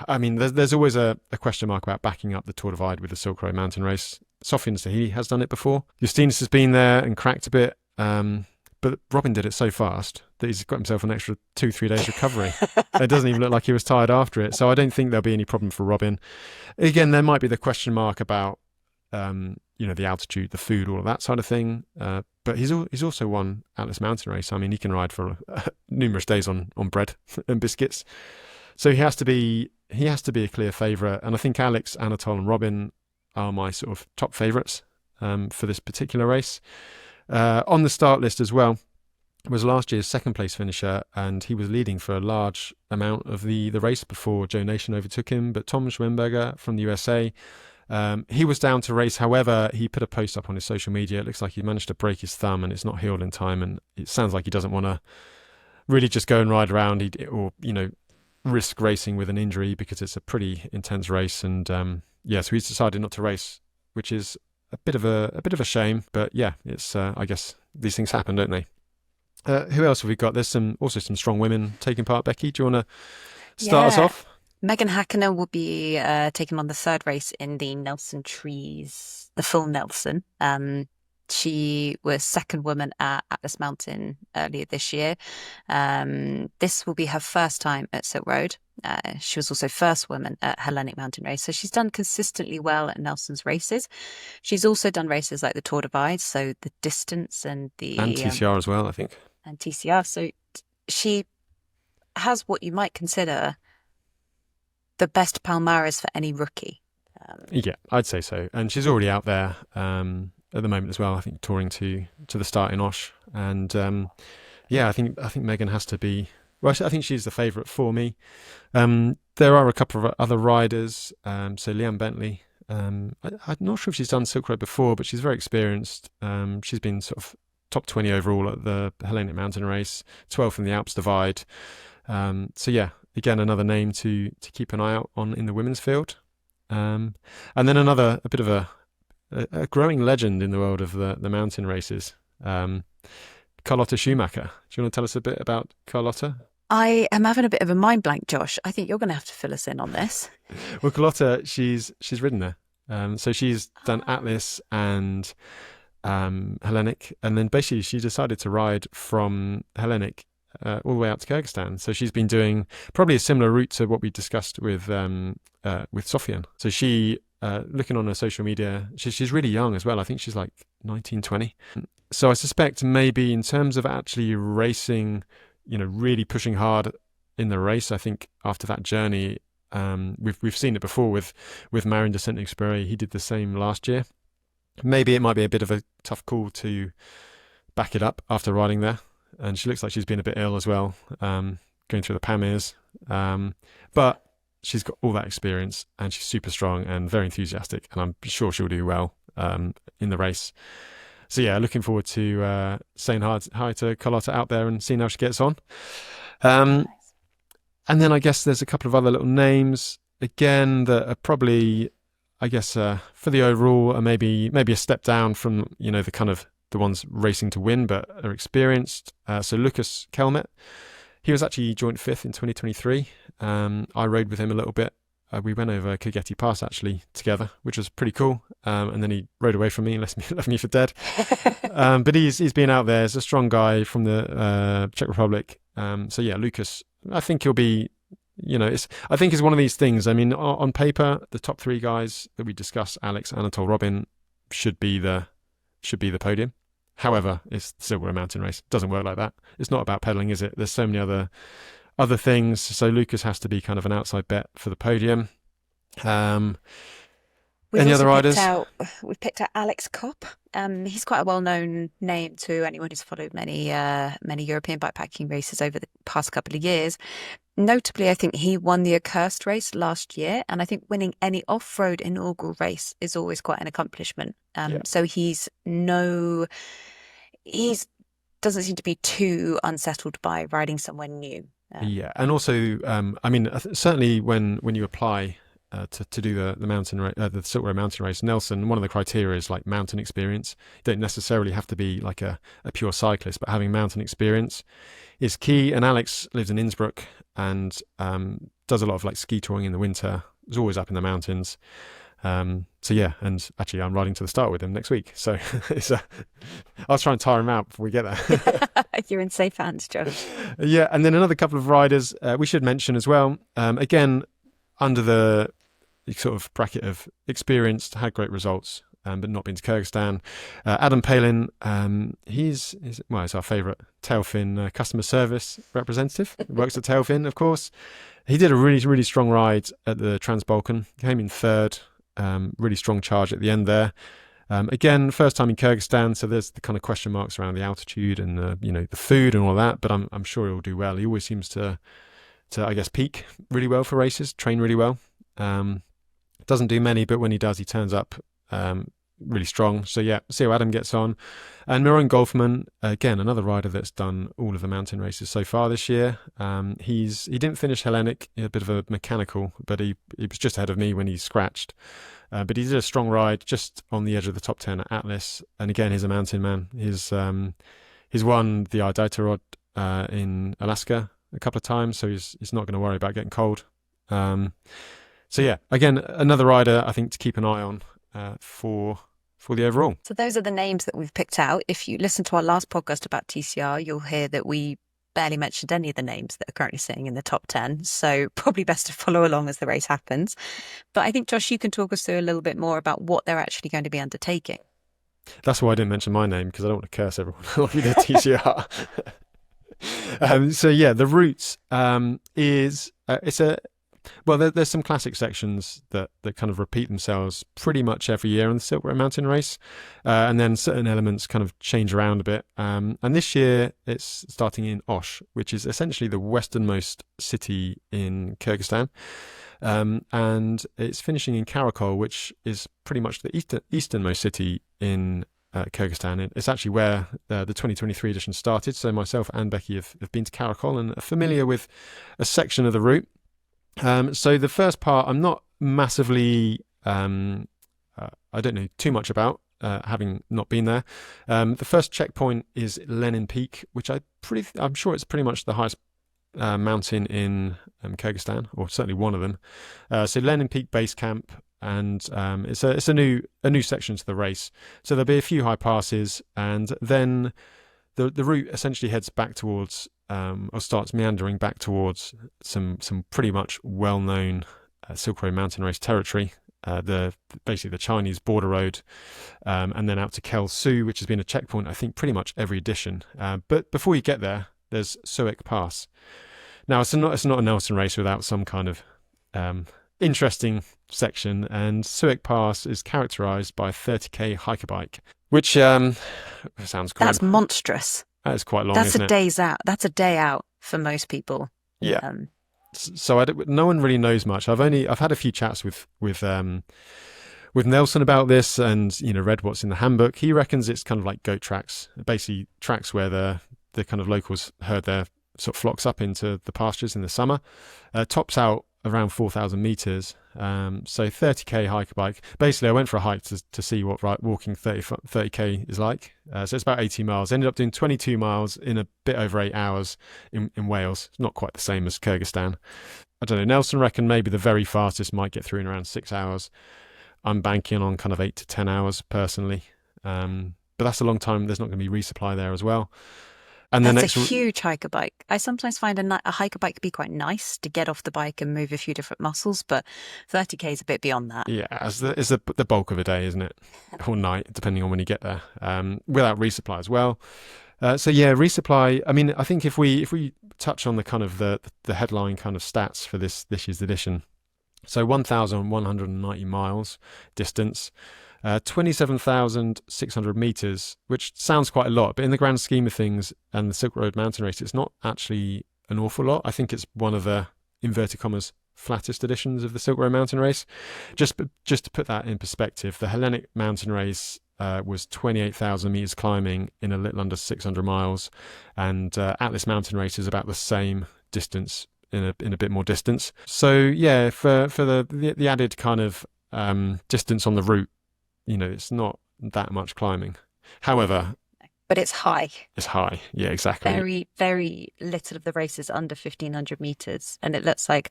I mean, there's always a question mark about backing up the Tour Divide with the Silk Road Mountain Race. Sofian Sahi has done it before. Justinas has been there and cracked a bit. But Robin did it so fast that he's got himself an extra 2-3 days recovery. It doesn't even look like he was tired after it. So I don't think there'll be any problem for Robin. Again, there might be the question mark about, the altitude, the food, all of that sort of thing. But he's also won Atlas Mountain Race. I mean, he can ride for numerous days on bread and biscuits. So he has to be a clear favourite. And I think Alex, Anatol and Robin are my sort of top favourites for this particular race. On the start list as well was last year's second place finisher, and he was leading for a large amount of the race before Joe Nation overtook him. But Tom Schwemberger from the USA, he was down to race. However, he put a post up on his social media. It looks like he managed to break his thumb and it's not healed in time, and it sounds like he doesn't want to really just go and ride around or risk racing with an injury, because it's a pretty intense race, and yeah, so he's decided not to race, which is a bit of a shame. But yeah, it's I guess these things happen, don't they? Who else have we got? There's also some strong women taking part. Becky, do you want to start us Yeah. off? Megan Hackner will be taking on the third race in the Nelson Trees, the full Nelson. She was second woman at Atlas Mountain earlier this year. This will be her first time at Silk Road. She was also first woman at Hellenic Mountain Race. So she's done consistently well at Nelson's races. She's also done races like the Tour Divide, so the distance and And the TCR as well, I think. and TCR. So she has what you might consider the best Palmares for any rookie. Yeah, I'd say so. And she's already out there at the moment as well. I think touring to the start in Osh. And yeah, I think Megan has to be. Well, I think she's the favourite for me. There are a couple of other riders. So Leanne Bentley. I'm not sure if she's done Silk Road before, but she's very experienced. She's been sort of top 20 overall at the Hellenic Mountain Race, 12th in the Alps Divide. So yeah, again, another name to keep an eye out on in the women's field. And then a bit of a growing legend in the world of the mountain races, Carlotta Schumacher. Do you want to tell us a bit about Carlotta? I am having a bit of a mind blank, Josh. I think you're going to have to fill us in on this. Well, Carlotta, she's ridden there. So she's done Atlas and Hellenic, and then basically she decided to ride from Hellenic all the way out to Kyrgyzstan. So she's been doing probably a similar route to what we discussed with Sofian. So she, looking on her social media, she's really young as well. I think she's like 19, 20. So I suspect maybe in terms of actually racing, really pushing hard in the race, I think after that journey, we've seen it before with Marin de Saint-Exupéry. He did the same last year. Maybe it might be a bit of a tough call to back it up after riding there. And she looks like she's been a bit ill as well, going through the Pamirs. But she's got all that experience and she's super strong and very enthusiastic. And I'm sure she'll do well in the race. So yeah, looking forward to saying hi to Carlotta out there and seeing how she gets on. And then I guess there's a couple of other little names, again, that are probably, I guess, for the overall, are maybe a step down from, the kind of the ones racing to win, but are experienced. So Lucas Kelmet, he was actually joint fifth in 2023. I rode with him a little bit. We went over Kageti Pass actually together, which was pretty cool. And then he rode away from me and left me for dead. But he's been out there. He's a strong guy from the Czech Republic. So yeah, Lucas, I think he'll be, I think it's one of these things. I mean, on paper, the top three guys that we discussed, Alex, Anatol, Robin, should be the podium. However, it's still a mountain race. It doesn't work like that. It's not about pedaling, is it? There's so many other things. So Lucas has to be kind of an outside bet for the podium. Any other riders? We've picked out Alex Kopp. He's quite a well-known name to anyone who's followed many European bikepacking races over the past couple of years. Notably, I think he won the Accursed race last year, and I think winning any off-road inaugural race is always quite an accomplishment. So he doesn't seem to be too unsettled by riding somewhere new. Yeah, and also, I mean, certainly when you apply to do the mountain the Silk Road mountain race, Nelson, one of the criteria is like mountain experience. You don't necessarily have to be like a pure cyclist, but having mountain experience is key. And Alex lives in Innsbruck and does a lot of like ski touring in the winter. Is always up in the mountains. So yeah, and actually I'm riding to the start with him next week. So I'll try and tire him out before we get there. You're in safe hands, Josh. Yeah, and then another couple of riders we should mention as well. Again, under the sort of bracket of experienced, had great results, but not been to Kyrgyzstan. Adam Palin, he's our favourite Tailfin customer service representative. Works at Tailfin, of course. He did a really, really strong ride at the Transbalkan. Came in third. Really strong charge at the end there. Again, first time in Kyrgyzstan, so there's the kind of question marks around the altitude and the food and all that. But I'm sure he'll do well. He always seems to I guess peak really well for races, train really well. Doesn't do many, but when he does, he turns up really strong. So yeah, see how Adam gets on. And Miron Golfman, again, another rider that's done all of the mountain races so far this year. He didn't finish Hellenic, a bit of a mechanical, but he was just ahead of me when he scratched. But he did a strong ride just on the edge of the top 10 at Atlas. And again, he's a mountain man. He's won the Iditarod in Alaska a couple of times, so he's not going to worry about getting cold. So yeah, again, another rider I think to keep an eye on for the overall. So those are the names that we've picked out. If you listen to our last podcast about TCR, you'll hear that we barely mentioned any of the names that are currently sitting in the top 10. So probably best to follow along as the race happens. But I think, Josh, you can talk us through a little bit more about what they're actually going to be undertaking. That's why I didn't mention my name, because I don't want to curse everyone like we did TCR. So yeah, the route there's some classic sections that kind of repeat themselves pretty much every year on the Silk Road Mountain Race, and then certain elements kind of change around a bit. And this year it's starting in Osh, which is essentially the westernmost city in Kyrgyzstan, and it's finishing in Karakol, which is pretty much the easternmost city in Kyrgyzstan. It's actually where the 2023 edition started. So myself and Beccy have been to Karakol and are familiar with a section of the route. So the first part, I'm not massively, I don't know too much about, having not been there. The first checkpoint is Lenin Peak, which I'm sure it's pretty much the highest mountain in Kyrgyzstan, or certainly one of them. So Lenin Peak base camp, and it's a new section to the race. So there'll be a few high passes, and then the route essentially heads back towards, or starts meandering back towards some pretty much well-known Silk Road Mountain Race territory, basically the Chinese border road, and then out to Kel Su, which has been a checkpoint I think pretty much every edition. But before you get there, there's Suik Pass. Now it's not a Nelson race without some kind of interesting section, and Suik Pass is characterised by a 30k hiker bike, which sounds cool. That's monstrous. That is quite long. That's isn't a it? day's out. That's a day out for most people. Yeah. So no one really knows much. I've had a few chats with Nelson about this, and read what's in the handbook. He reckons it's kind of like goat tracks, basically tracks where the kind of locals herd their sort of flocks up into the pastures in the summer. Tops out around 4,000 meters. So 30k hiker bike. Basically, I went for a hike to see what walking 30k is like. So it's about 80 miles. Ended up doing 22 miles in a bit over 8 hours in Wales. It's not quite the same as Kyrgyzstan. I don't know. Nelson reckoned maybe the very fastest might get through in around 6 hours. I'm banking on kind of 8 to 10 hours personally. But that's a long time. There's not going to be resupply there as well. And that's a huge hiker bike. I sometimes find a hiker bike be quite nice to get off the bike and move a few different muscles, but 30k is a bit beyond that. Yeah, it's the bulk of a day, isn't it? Or night, depending on when you get there. Without resupply as well. So yeah, resupply. I mean, I think if we touch on the kind of the headline kind of stats for this year's edition, so 1,190 miles distance. 27,600 meters, which sounds quite a lot, but in the grand scheme of things and the Silk Road Mountain Race, it's not actually an awful lot. I think it's one of the inverted commas flattest editions of the Silk Road Mountain Race. Just to put that in perspective, the Hellenic Mountain Race was 28,000 meters climbing in a little under 600 miles, and Atlas Mountain Race is about the same distance in a bit more distance. So yeah, for the added kind of distance on the route, it's not that much climbing. However, but it's high. It's high. Yeah, exactly. Very, very little of the race is under 1,500 meters. And it looks like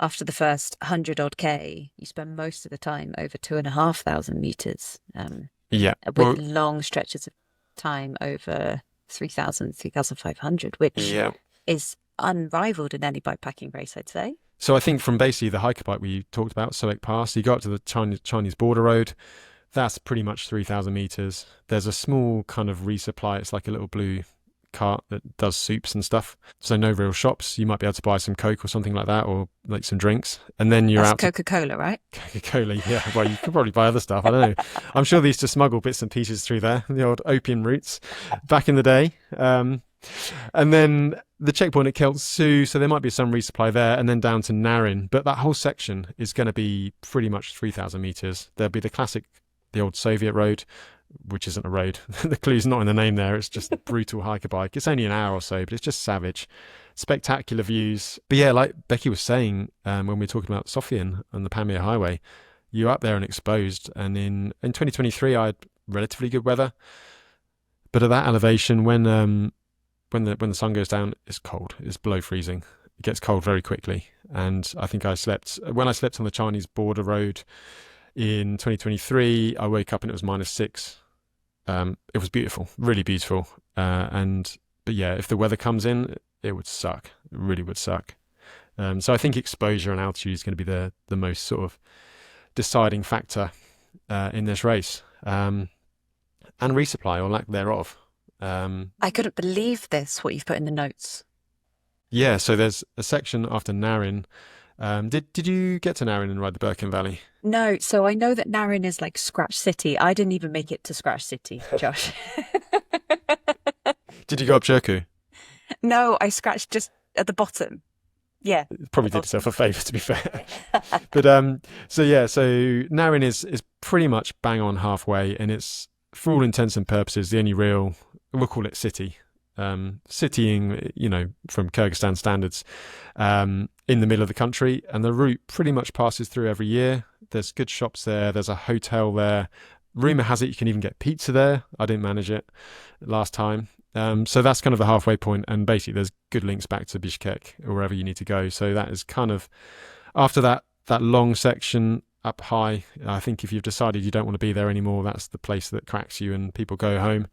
after the first 100 odd K, you spend most of the time over 2,500 meters. With long stretches of time over 3,000, 3,500, which is unrivaled in any bikepacking race, I'd say. So I think from basically the hiker bike we talked about, Suik Pass, you go up to the Chinese border road. That's pretty much 3,000 meters. There's a small kind of resupply. It's like a little blue cart that does soups and stuff. So no real shops. You might be able to buy some Coke or something like that, or like some drinks. And then you're out. Coca-Cola, right? Coca-Cola, yeah. Well, you could probably buy other stuff. I don't know. I'm sure they used to smuggle bits and pieces through there, the old opium routes back in the day. And then the checkpoint at Kel Su, so there might be some resupply there, and then down to Narin. But that whole section is going to be pretty much 3,000 meters. There'll be the classic the old Soviet road, which isn't a road. The clue's not in the name there. It's just a brutal hiker bike. It's only an hour or so, but it's just savage. Spectacular views. But yeah, like Beccy was saying, when we were talking about Sofian and the Pamir Highway, you're up there and exposed. And in 2023, I had relatively good weather. But at that elevation, when the sun goes down, it's cold. It's below freezing. It gets cold very quickly. And I think when I slept on the Chinese border road in 2023, I woke up and it was -6. It was beautiful, really beautiful. But yeah, if the weather comes in, it would suck. It really would suck. So I think exposure and altitude is going to be the most sort of deciding factor in this race. And resupply or lack thereof. I couldn't believe what you've put in the notes. Yeah, so there's a section after Narin. Did you get to Narin and ride the Birken Valley? No, so I know that Narin is like Scratch City. I didn't even make it to Scratch City, Josh. Did you go up Jerku? No, I scratched just at the bottom. Yeah. Probably did yourself a favour, to be fair. But so Narin is pretty much bang on halfway, and it's, for all intents and purposes, the only real, we'll call it city. Citying, from Kyrgyzstan standards, in the middle of the country, and the route pretty much passes through every year. There's good shops there. There's a hotel there. Rumour has it you can even get pizza there. I didn't manage it last time. So that's kind of the halfway point, and basically there's good links back to Bishkek or wherever you need to go. So that is kind of, after that long section up high, I think if you've decided you don't want to be there anymore, that's the place that cracks you and people go home.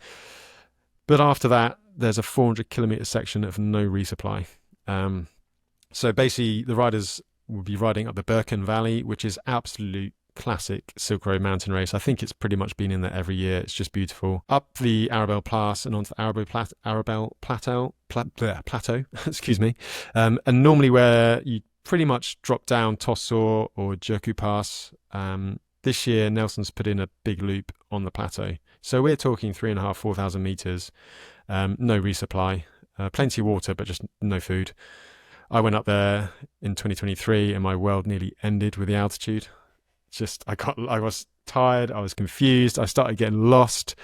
But after that, there's a 400-kilometre section of no resupply. So basically, the riders will be riding up the Birken Valley, which is absolute classic Silk Road mountain race. I think it's pretty much been in there every year. It's just beautiful. Up the Arabelle Pass and onto the Arabelle Plateau, excuse me. And normally where you pretty much drop down Tosor or Jerku Pass, this year Nelson's put in a big loop on the plateau. So we're talking 3,500, 4,000 metres, no resupply, plenty of water, but just no food. I went up there in 2023 and my world nearly ended with the altitude. I was tired, I was confused, I started getting lost,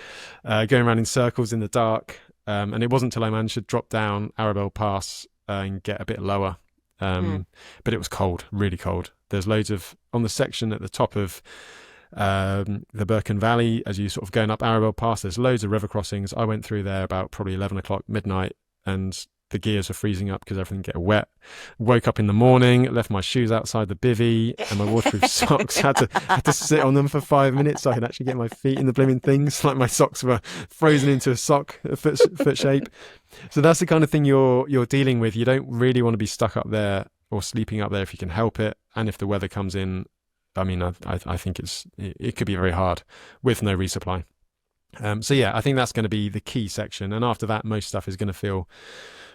going around in circles in the dark. And it wasn't until I managed to drop down Arabelle Pass and get a bit lower. But it was cold, really cold. There's loads on the section at the top of the Birken Valley, as you sort of going up Arabelle Pass, there's loads of river crossings. I went through there about probably 11 o'clock, midnight, and the gears were freezing up because everything get wet. Woke up in the morning, left my shoes outside the bivvy and my waterproof socks. Had to sit on them for 5 minutes so I could actually get my feet in the blooming things. Like my socks were frozen into a foot shape. So that's the kind of thing you're dealing with. You don't really want to be stuck up there or sleeping up there if you can help it. And if the weather comes in, I mean, I think it could be very hard with no resupply. So yeah, I think that's going to be the key section. And after that, most stuff is going to feel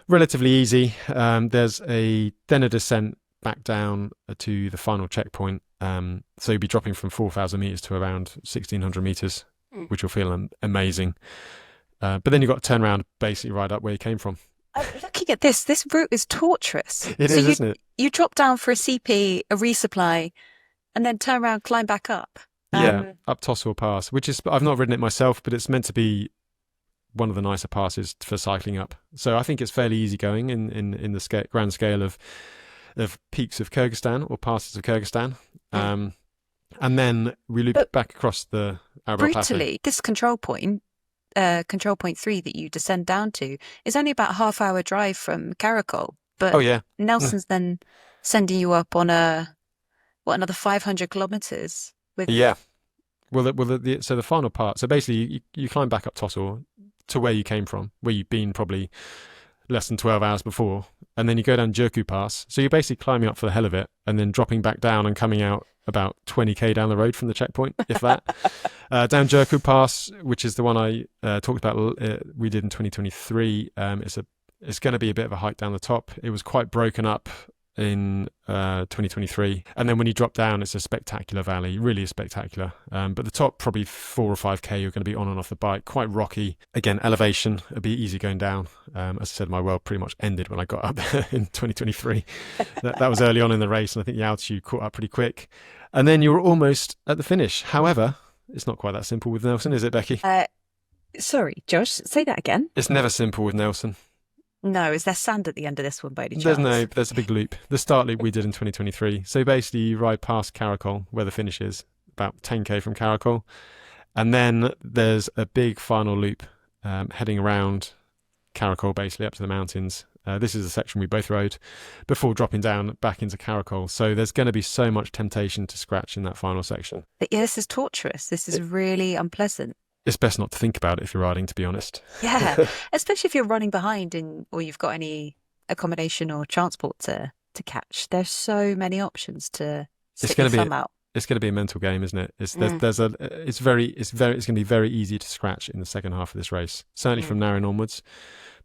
relatively easy. There's then a descent back down to the final checkpoint. So you'll be dropping from 4,000 meters to around 1,600 meters, which will feel amazing. But then you've got to turn around, basically right up where you came from. Looking at this route is torturous. Isn't it? You drop down for a CP, a resupply, and then turn around, climb back up. Up Tosor Pass, which is, I've not ridden it myself, but it's meant to be one of the nicer passes for cycling up. So I think it's fairly easy going in the grand scale of peaks of Kyrgyzstan or passes of Kyrgyzstan. And then we loop back across the Arabelle Plateau. Brutally, this control point 3 that you descend down to is only about a half-hour drive from Karakol. But Nelson's then sending you up on another 500 kilometres. Yeah. Well, so the final part, so basically you climb back up Tosor to where you came from, where you've been probably less than 12 hours before, and then you go down Jerku Pass. So you're basically climbing up for the hell of it and then dropping back down and coming out about 20k down the road from the checkpoint, if that. Down Jerku Pass, which is the one I talked about, we did in 2023. It's going to be a bit of a hike down the top. It was quite broken up in 2023, and then when you drop down, it's a spectacular valley, really spectacular. But the top, probably 4 or 5k, you're going to be on and off the bike, quite rocky. Again, elevation, it'll be easy going down. As I said, my world pretty much ended when I got up there in 2023. that was early on in the race, and I think the altitude caught up pretty quick. And then you were almost at the finish. However, It's not quite that simple with Nelson, is it, Becky? Sorry, Josh, say that again. It's never simple with Nelson. No, is there sand at the end of this one by any chance? There's a big loop. The start loop we did in 2023. So basically you ride past Caracol, where the finish is, about 10k from Caracol. And then there's a big final loop heading around Caracol, basically up to the mountains. This is a section we both rode before dropping down back into Caracol. So there's going to be so much temptation to scratch in that final section. But yeah, this is torturous. This is really unpleasant. It's best not to think about it if you're riding, to be honest. Yeah, especially if you're running behind or you've got any accommodation or transport to catch. There's so many options to stick your thumb out. It's going to be a mental game, isn't it? It's going to be very easy to scratch in the second half of this race. Certainly from now on onwards,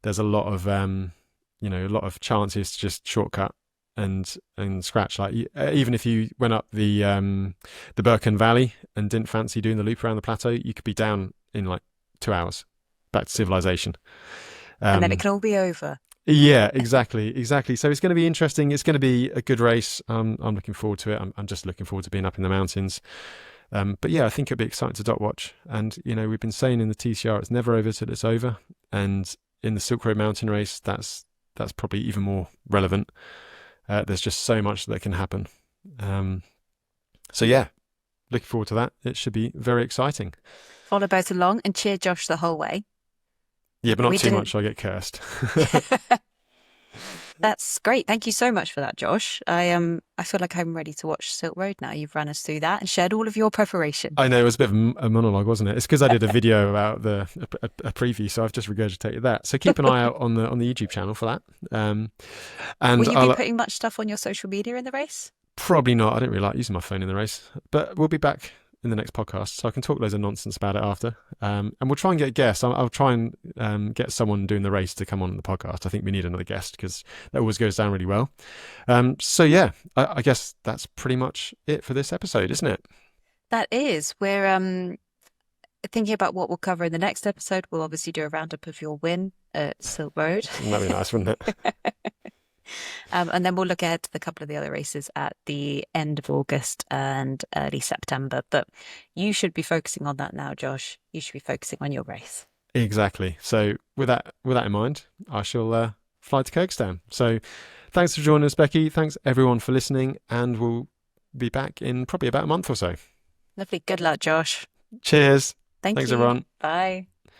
there's a lot of a lot of chances to just shortcut and scratch. Like even if you went up the Birken Valley and didn't fancy doing the loop around the plateau, you could be down in like 2 hours back to civilization. And then it can all be over. Yeah, exactly. So it's going to be interesting. It's going to be a good race. I'm looking forward to it. I'm just looking forward to being up in the mountains. But yeah, I think it'll be exciting to dot watch. And we've been saying in the TCR it's never over till it's over. And in the Silk Road Mountain Race, that's probably even more relevant. There's just so much that can happen. So yeah, looking forward to that. It should be very exciting. Follow both along and cheer Josh the whole way. Yeah, but not too much. I get cursed. That's great. Thank you so much for that, Josh. I feel like I'm ready to watch Silk Road now. You've run us through that and shared all of your preparation. I know, it was a bit of a monologue, wasn't it? It's because I did a video about a preview, so I've just regurgitated that. So keep an eye out on the YouTube channel for that. And will you be putting much stuff on your social media in the race? Probably not. I don't really like using my phone in the race, but we'll be back in the next podcast, so I can talk loads of nonsense about it after. And we'll try and get guests. I'll try and get someone doing the race to come on the podcast. I think we need another guest because that always goes down really well. So yeah, I guess that's pretty much it for this episode, isn't it? That is. We're thinking about what we'll cover in the next episode. We'll obviously do a roundup of your win at Silk Road. That'd be nice, wouldn't it? And then we'll look ahead to a couple of the other races at the end of August and early September. But you should be focusing on that now, Josh. You should be focusing on your race. Exactly. So with that in mind, I shall fly to Kyrgyzstan. So thanks for joining us, Becky. Thanks everyone for listening, and we'll be back in probably about a month or so. Lovely. Good luck, Josh. Cheers. Thanks, everyone. Bye.